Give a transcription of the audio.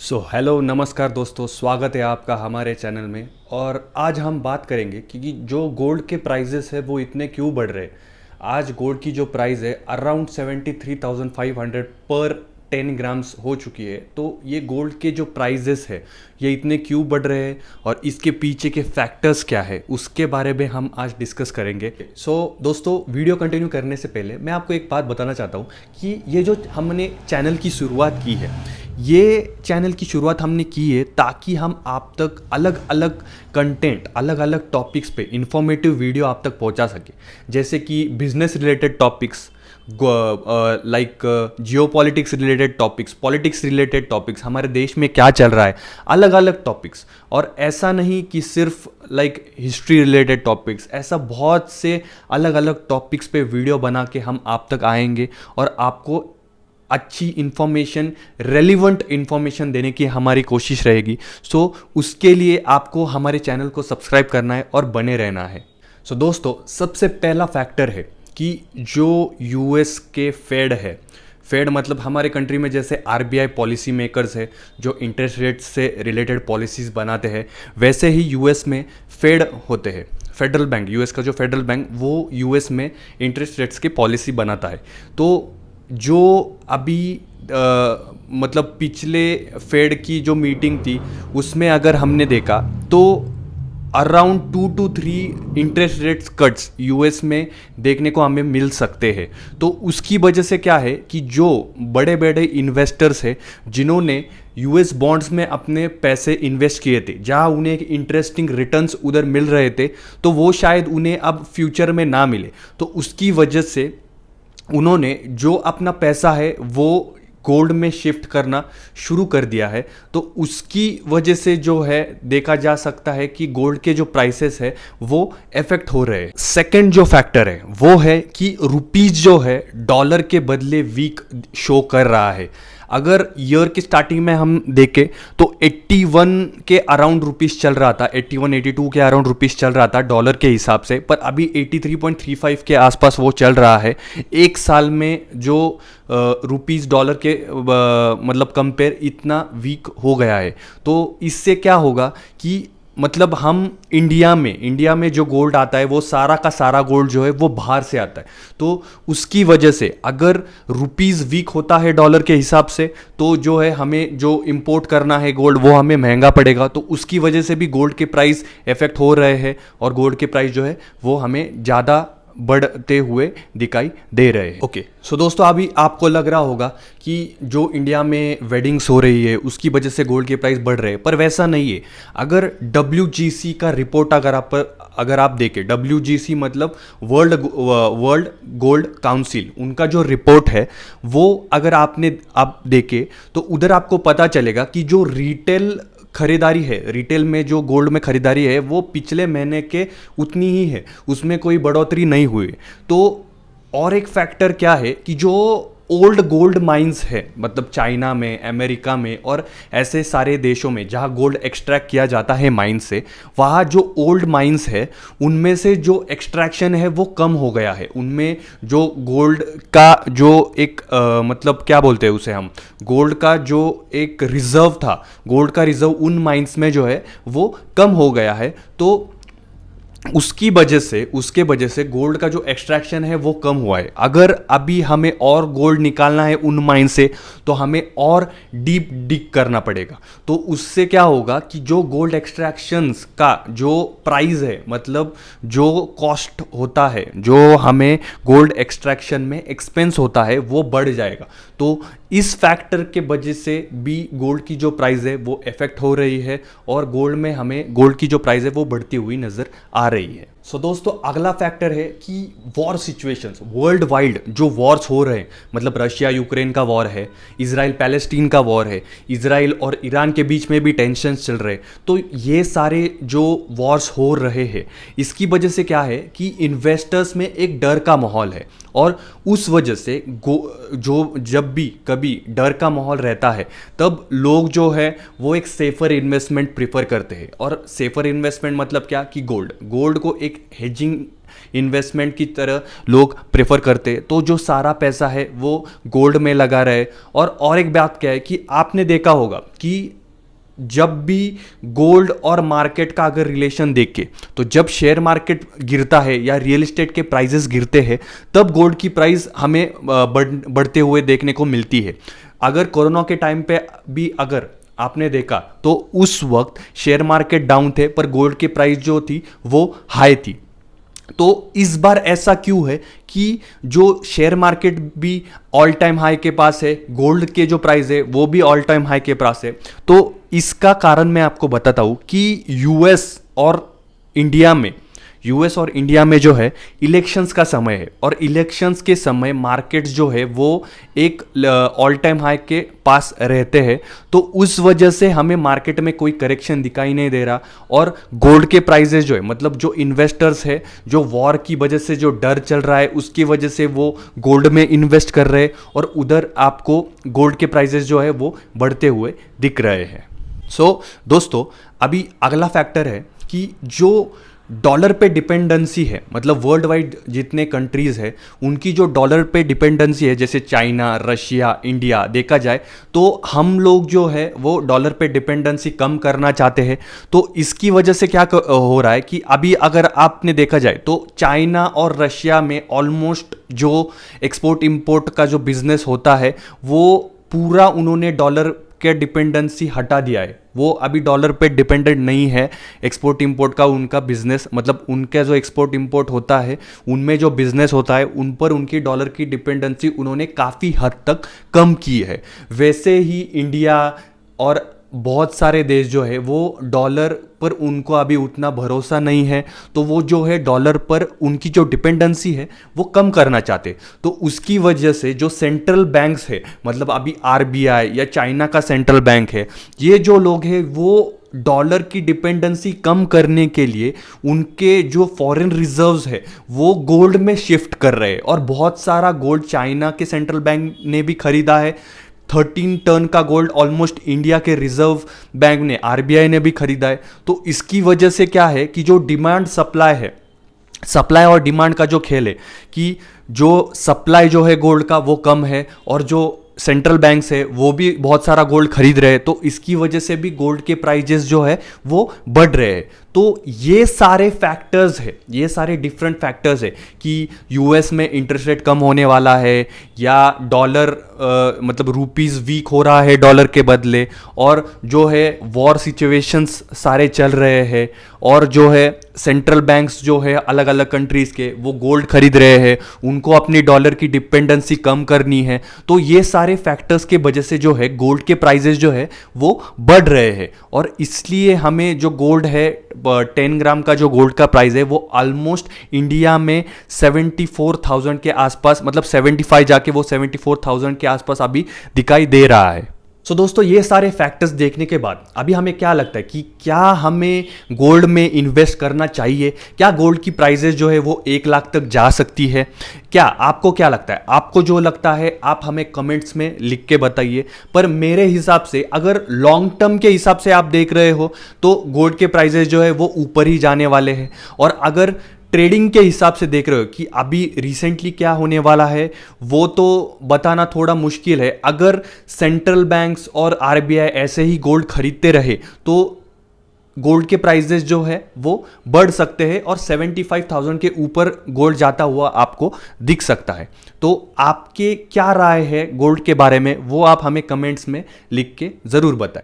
Hello नमस्कार दोस्तों, स्वागत है आपका हमारे चैनल में। और आज हम बात करेंगे कि जो गोल्ड के प्राइजेस है वो इतने क्यों बढ़ रहे हैं। आज गोल्ड की जो प्राइस है अराउंड 73,500 पर 10 ग्राम्स हो चुकी है। तो ये गोल्ड के जो प्राइजेस है ये इतने क्यों बढ़ रहे हैं और इसके पीछे के फैक्टर्स क्या है उसके बारे में हम आज डिस्कस करेंगे। दोस्तों, वीडियो कंटिन्यू करने से पहले मैं आपको एक बात बताना चाहता हूँ कि ये जो हमने चैनल की शुरुआत की है, ये चैनल की शुरुआत हमने की है ताकि हम आप तक अलग अलग कंटेंट, अलग अलग टॉपिक्स पे इंफॉर्मेटिव वीडियो आप तक पहुंचा सके। जैसे कि बिजनेस रिलेटेड टॉपिक्स, लाइक जियो politics related topics, politics related topics, हमारे देश में क्या चल रहा है, अलग अलग टॉपिक्स। और ऐसा नहीं कि सिर्फ लाइक हिस्ट्री रिलेटेड टॉपिक्स, ऐसा बहुत से अलग अलग टॉपिक्स पे वीडियो बना के हम आप तक आएंगे और आपको अच्छी इन्फॉर्मेशन, रेलिवेंट इन्फॉर्मेशन देने की हमारी कोशिश रहेगी। उसके लिए आपको हमारे चैनल को सब्सक्राइब करना है और बने रहना है। दोस्तों, सबसे पहला फैक्टर है कि जो यूएस के फेड है, फेड मतलब हमारे कंट्री में जैसे आरबीआई पॉलिसी मेकर्स है जो इंटरेस्ट रेट से रिलेटेड पॉलिसीज़ बनाते हैं, वैसे ही यूएस में फेड होते हैं। फेडरल बैंक, यूएस का जो फेडरल बैंक, वो यूएस में इंटरेस्ट रेट्स की पॉलिसी बनाता है। तो जो अभी मतलब पिछले फेड की जो मीटिंग थी उसमें अगर हमने देखा तो around 2 to 3 interest rates cuts US में देखने को हमें मिल सकते हैं। तो उसकी वजह से क्या है कि जो बड़े बड़े इन्वेस्टर्स हैं जिन्होंने यूएस बॉन्ड्स में अपने पैसे इन्वेस्ट किए थे, जहां उन्हें एक इंटरेस्टिंग रिटर्न्स उधर मिल रहे थे, तो वो शायद उन्हें अब फ्यूचर में ना मिले। तो उसकी वजह से उन्होंने जो अपना पैसा है वो गोल्ड में शिफ्ट करना शुरू कर दिया है। तो उसकी वजह से जो है देखा जा सकता है कि गोल्ड के जो प्राइसेस है वो इफेक्ट हो रहे हैं। सेकंड जो फैक्टर है वो है कि रुपीज जो है डॉलर के बदले वीक शो कर रहा है। अगर ईयर की स्टार्टिंग में हम देखें तो 81 के अराउंड रुपीस चल रहा था, 81-82 के अराउंड रुपीस चल रहा था डॉलर के हिसाब से, पर अभी 83.35 के आसपास वो चल रहा है। एक साल में जो रुपीस डॉलर के मतलब कंपेयर इतना वीक हो गया है। तो इससे क्या होगा कि मतलब हम इंडिया में जो गोल्ड आता है वो सारा का सारा गोल्ड जो है वो बाहर से आता है। तो उसकी वजह से अगर रुपीस वीक होता है डॉलर के हिसाब से तो जो है हमें जो इंपोर्ट करना है गोल्ड वो हमें महंगा पड़ेगा। तो उसकी वजह से भी गोल्ड के प्राइस इफेक्ट हो रहे हैं और गोल्ड के प्राइस जो है वो हमें ज़्यादा बढ़ते हुए दिखाई दे रहे हैं। ओके, दोस्तों, अभी आपको लग रहा होगा कि जो इंडिया में वेडिंग्स हो रही है उसकी वजह से गोल्ड के प्राइस बढ़ रहे हैं, पर वैसा नहीं है। अगर WGC का रिपोर्ट अगर आप देखें, WGC मतलब वर्ल्ड गोल्ड काउंसिल, उनका जो रिपोर्ट है वो अगर आप देखें तो उधर आपको पता चलेगा कि जो रिटेल में जो गोल्ड में खरीदारी है वो पिछले महीने के उतनी ही है, उसमें कोई बढ़ोतरी नहीं हुई। तो और एक फैक्टर क्या है कि जो ओल्ड गोल्ड माइंस है, मतलब चाइना में, अमेरिका में और ऐसे सारे देशों में जहाँ गोल्ड एक्सट्रैक्ट किया जाता है माइन से, वहाँ जो ओल्ड माइंस है उनमें से जो एक्सट्रैक्शन है वो कम हो गया है। उनमें जो गोल्ड का जो एक मतलब क्या बोलते हैं उसे हम, गोल्ड का जो एक रिजर्व था, गोल्ड का रिजर्व उन माइंस में जो है वो कम हो गया है। तो उसके वजह से गोल्ड का जो एक्सट्रैक्शन है वो कम हुआ है। अगर अभी हमें और गोल्ड निकालना है उन माइन से तो हमें और डीप डिग करना पड़ेगा। तो उससे क्या होगा कि जो गोल्ड एक्सट्रैक्शंस का जो प्राइस है, मतलब जो कॉस्ट होता है, जो हमें गोल्ड एक्सट्रैक्शन में एक्सपेंस होता है, वो बढ़ जाएगा। तो इस फैक्टर के वजह से भी गोल्ड की जो प्राइस है वो इफेक्ट हो रही है और गोल्ड की जो प्राइस है वो बढ़ती हुई नजर आ रही है। दोस्तों, अगला फैक्टर है कि वॉर सिचुएशंस, वर्ल्ड वाइड जो वॉर्स हो रहे हैं, मतलब रशिया यूक्रेन का वॉर है, इजराइल पैलेस्टीन का वॉर है, इजराइल और ईरान के बीच में भी टेंशन्स चल रहे हैं। तो ये सारे जो वॉर्स हो रहे हैं इसकी वजह से क्या है कि इन्वेस्टर्स में एक डर का माहौल है और उस वजह से जब भी कभी डर का माहौल रहता है तब लोग जो है वो एक सेफर इन्वेस्टमेंट प्रीफर करते हैं। और सेफर इन्वेस्टमेंट मतलब क्या कि गोल्ड को एक हेजिंग इन्वेस्टमेंट की तरह लोग प्रेफर करते, तो जो सारा पैसा है वो गोल्ड में लगा रहे। और एक बात क्या है कि आपने देखा होगा कि जब भी गोल्ड और मार्केट का अगर रिलेशन देखे, तो जब शेयर मार्केट गिरता है या रियल एस्टेट के प्राइसेस गिरते हैं, तब गोल्ड की प्राइस हमें बढ़ते हुए देखने को मिलती है। अगर कोरोना के टाइम पे भी अगर आपने देखा तो उस वक्त शेयर मार्केट डाउन थे पर गोल्ड की प्राइस जो थी वो हाई थी। तो इस बार ऐसा क्यों है कि जो शेयर मार्केट भी ऑल टाइम हाई के पास है, गोल्ड के जो प्राइस है वो भी ऑल टाइम हाई के पास है? तो इसका कारण मैं आपको बताता हूं कि यूएस और इंडिया में जो है इलेक्शंस का समय है, और इलेक्शंस के समय मार्केट्स जो है वो एक ऑल टाइम हाई के पास रहते हैं। तो उस वजह से हमें मार्केट में कोई करेक्शन दिखाई नहीं दे रहा, और गोल्ड के प्राइसेस जो है, मतलब जो इन्वेस्टर्स है, जो वॉर की वजह से जो डर चल रहा है उसकी वजह से वो गोल्ड में इन्वेस्ट कर रहे हैं, और उधर आपको गोल्ड के प्राइसेस जो है वो बढ़ते हुए दिख रहे हैं। दोस्तों, अभी अगला फैक्टर है कि जो डॉलर पे डिपेंडेंसी है, मतलब वर्ल्ड वाइड जितने कंट्रीज है उनकी जो डॉलर पे डिपेंडेंसी है, जैसे चाइना, रशिया, इंडिया, देखा जाए तो हम लोग जो है वो डॉलर पे डिपेंडेंसी कम करना चाहते हैं। तो इसकी वजह से क्या हो रहा है कि अभी अगर आपने देखा जाए तो चाइना और रशिया में ऑलमोस्ट जो एक्सपोर्ट इंपोर्ट का जो बिजनेस होता है वो पूरा उन्होंने डॉलर के डिपेंडेंसी हटा दिया है। वो अभी डॉलर पे डिपेंडेंट नहीं है। एक्सपोर्ट इंपोर्ट का उनका बिजनेस, मतलब उनका जो एक्सपोर्ट इंपोर्ट होता है उनमें जो बिजनेस होता है उन पर उनकी डॉलर की डिपेंडेंसी उन्होंने काफ़ी हद तक कम की है। वैसे ही इंडिया और बहुत सारे देश जो है वो डॉलर पर उनको अभी उतना भरोसा नहीं है, तो वो जो है डॉलर पर उनकी जो डिपेंडेंसी है वो कम करना चाहते। तो उसकी वजह से जो सेंट्रल बैंक्स है, मतलब अभी आरबीआई या चाइना का सेंट्रल बैंक है, ये जो लोग हैं वो डॉलर की डिपेंडेंसी कम करने के लिए उनके जो फॉरेन रिजर्व्स है वो गोल्ड में शिफ्ट कर रहे हैं। और बहुत सारा गोल्ड चाइना के सेंट्रल बैंक ने भी खरीदा है। 13 टन का गोल्ड ऑलमोस्ट इंडिया के रिजर्व बैंक ने, आरबीआई ने भी खरीदा है। तो इसकी वजह से क्या है कि जो डिमांड सप्लाई है, सप्लाई और डिमांड का जो खेल है कि जो सप्लाई जो है गोल्ड का वो कम है, और जो सेंट्रल बैंक्स है वो भी बहुत सारा गोल्ड खरीद रहे हैं, तो इसकी वजह से भी गोल्ड के प्राइजेस जो है वो बढ़ रहे हैं। तो ये सारे फैक्टर्स है, ये सारे डिफरेंट फैक्टर्स है कि यूएस में इंटरेस्ट रेट कम होने वाला है, या डॉलर मतलब रुपीस वीक हो रहा है डॉलर के बदले, और जो है वॉर सिचुएशंस सारे चल रहे हैं, और जो है सेंट्रल बैंक्स जो है अलग अलग कंट्रीज के वो गोल्ड खरीद रहे हैं, उनको अपनी डॉलर की डिपेंडेंसी कम करनी है। तो ये सारे फैक्टर्स के वजह से जो है गोल्ड के प्राइजेस जो है वो बढ़ रहे हैं, और इसलिए हमें जो गोल्ड है 10 ग्राम का जो गोल्ड का प्राइस है वो ऑलमोस्ट इंडिया में 74,000 के आसपास, मतलब 75 जाके वो 74,000 के आसपास अभी दिखाई दे रहा है। दोस्तों, ये सारे फैक्टर्स देखने के बाद अभी हमें क्या लगता है कि क्या हमें गोल्ड में इन्वेस्ट करना चाहिए? क्या गोल्ड की प्राइसेस जो है वो 1 लाख तक जा सकती है? क्या आपको क्या लगता है? आपको जो लगता है आप हमें कमेंट्स में लिख के बताइए। पर मेरे हिसाब से अगर लॉन्ग टर्म के हिसाब से आप देख रहे हो तो गोल्ड के प्राइसेस जो है वो ऊपर ही जाने वाले हैं, और अगर ट्रेडिंग के हिसाब से देख रहे हो कि अभी रिसेंटली क्या होने वाला है वो तो बताना थोड़ा मुश्किल है। अगर सेंट्रल बैंक्स और आरबीआई ऐसे ही गोल्ड खरीदते रहे तो गोल्ड के प्राइसेस जो है वो बढ़ सकते हैं, और 75,000 के ऊपर गोल्ड जाता हुआ आपको दिख सकता है। तो आपके क्या राय है गोल्ड के बारे में वो आप हमें कमेंट्स में लिख के ज़रूर बताएं।